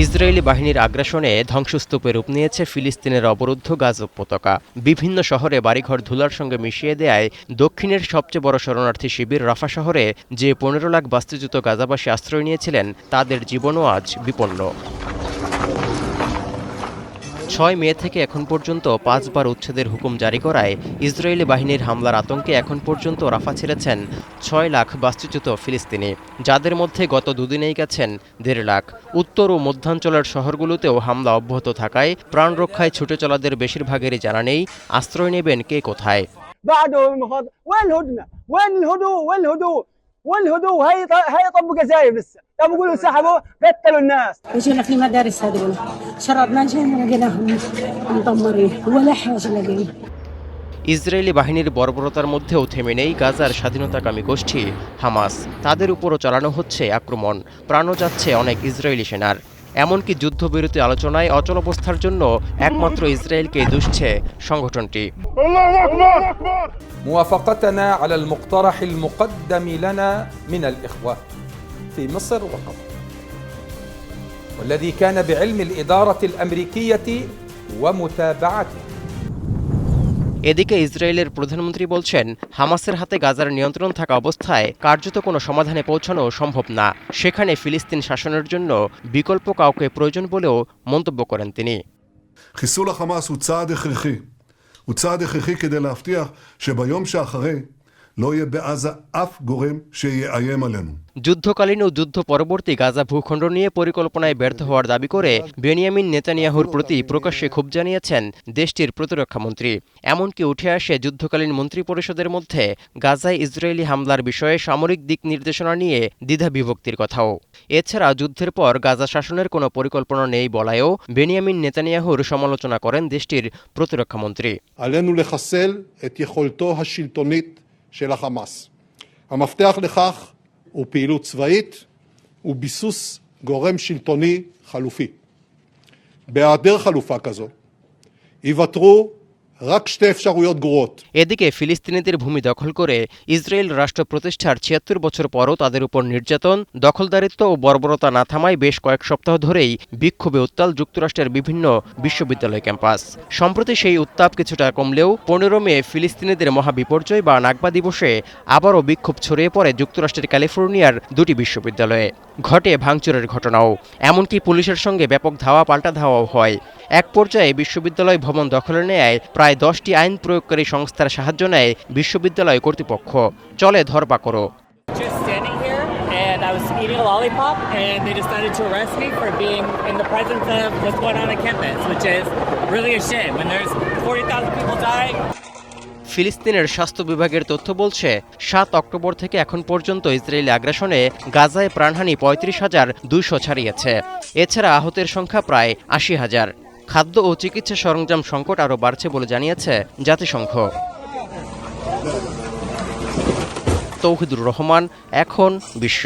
Israeli বাহিনীর আগ্রাসনে ধ্বংসস্তূপে রূপ নিয়েছে ফিলিস্তিনের অবরুদ্ধ গাজা উপত্যকা। বিভিন্ন শহরে বাড়িঘর ধুলার সঙ্গে মিশিয়ে দেয় দক্ষিণের সবচেয়ে বড় শরণার্থী শিবির রাফা শহরে যে ১৫ লাখ বাস্তুচ্যুত গাজাবাসী আশ্রয় নিয়েছিলেন তাদের জীবনও আজ বিপন্ন। ৬ মে থেকে এখন পর্যন্ত ৫ বার উচ্ছেদের হুকুম জারি করায় ইসরায়েলি বাহিনীর হামলার আতঙ্কে এখন পর্যন্ত রাফা ছেড়েছেন ৬ লাখ বাস্তুচ্যুত ফিলিস্তিনি, যাদের মধ্যে গত দুদিনেই গেছেন ১.৫ লাখ। উত্তর ও মধ্যাঞ্চলের শহরগুলোতেও হামলা অব্যাহত থাকায় প্রাণ রক্ষায় ছুটে চলাদের বেশিরভাগেরই জানা নেই আশ্রয় নেবেন কে কোথায়। والهدوء هي طبوا جزاير لسه طب يقولوا سحبوا قتلوا الناس اجينا في المدارس هذول شربنا جينا لقيناهم مدمرين ولا حاجه لقينا ইসরায়েলি বাহিনীর বর্বরতার মধ্যেও থেমে নেই গাজার স্বাধীনতাকামী গোষ্ঠী হামাস। তাদের উপরও চালানো হচ্ছে আক্রমণ, প্রাণও যাচ্ছে অনেক ইসরায়েলি সেনার। এমনকি যুদ্ধবিরতি আলোচনায় অচলাবস্থার জন্য একমাত্র ইসরায়েলকে দুষছে সংগঠনটি। موافقتنا على المقترح المقدم لنا من الإخوة في مصر وقطر والذي كان بعلم الإدارة الأمريكية ومتابعته। এদিকে ইসরায়েলের প্রধানমন্ত্রী বলছেন, হামাসের হাতে গাজার নিয়ন্ত্রণ থাকা অবস্থায় কার্যত কোনো সমাধানে পৌঁছানো সম্ভব না। সেখানে ফিলিস্তিন শাসনের জন্য বিকল্প কাউকে প্রয়োজন বলেও মন্তব্য করেন তিনি। חיסול החמאס הוא צעד הכרחי. הוא צעד הכרחי כדי להבטיח שביום שאחרי לא יהיה בעזה אף גורם שיאיים עלינו. যুদ্ধকালীন ও যুদ্ধ পরবর্তী গাজা ভূখণ্ড নিয়ে পরিকল্পনায় ব্যর্থ হওয়ার দাবি করে বেনিয়ামিন নেতানিয়াহুর প্রতি প্রকাশ্যে ক্ষোভ জানিয়েছেন দেশটির প্রতিরক্ষামন্ত্রী। এমনকি উঠে আসে যুদ্ধকালীন মন্ত্রিপরিষদের মধ্যে গাজায় ইসরায়েলি হামলার বিষয়ে সামরিক দিক নির্দেশনা নিয়ে দ্বিধা বিভক্তির কথাও। এছাড়া যুদ্ধের পর গাজা শাসনের কোনো পরিকল্পনা নেই বলায়ও বেনিয়ামিন নেতানিয়াহুর সমালোচনা করেন দেশটির প্রতিরক্ষামন্ত্রী। עלינו לחסל את יכולתו השלטונית של החמאס. המפתח לכך הוא פעילות צבאית וביסוס גורם שלטוני חלופי. בהיעדר חלופה כזו ייוותרו רק שתי אפשרויות גרועות. এদিকে ফিলিস্তিনিদের ভূমি দখল করে ইসরায়েল রাষ্ট্র প্রতিষ্ঠার ৭৬ বছর পরও তাদের উপর নির্যাতন, দখলদারিত্ব ও বর্বরতা না থামায় বেশ কয়েক সপ্তাহ ধরেই বিক্ষোভে উত্তাল যুক্তরাষ্ট্রের বিভিন্ন বিশ্ববিদ্যালয় ক্যাম্পাস। সম্প্রতি সেই উত্তাপ কিছুটা কমলেও ১৫ মে ফিলিস্তিনিদের মহাবিপর্যয় বা নাকবা দিবসে আবারও বিক্ষোভ ছড়িয়ে পড়ে যুক্তরাষ্ট্রের ক্যালিফোর্নিয়ার ২টি বিশ্ববিদ্যালয়ে। ঘটে ভাঙচুরের ঘটনাও, এমনকি পুলিশের সঙ্গে ব্যাপক ধাওয়া পাল্টা ধাওয়াও হয়। এক পর্যায়ে বিশ্ববিদ্যালয় ভবন দখলে নেয় প্রায় ১০টি আইন প্রয়োগকারী সংস্থার সাহায্য নেয় বিশ্ববিদ্যালয় কর্তৃপক্ষ। চলে ধরপাকড়ও। ফিলিস্তিনের স্বাস্থ্য বিভাগের তথ্য বলছে ৭ অক্টোবর থেকে এখন পর্যন্ত ইসরায়েলি আগ্রাসনে গাজায় প্রাণহানি ৩৫,২০০ ছাড়িয়েছে। এছাড়া আহতের সংখ্যা প্রায় ৮০,০০০। খাদ্য ও চিকিৎসা সরঞ্জাম সংকট আরও বাড়ছে বলে জানিয়েছে জাতিসংঘ। তৌহিদুর রহমান, এখন বিশ্ব।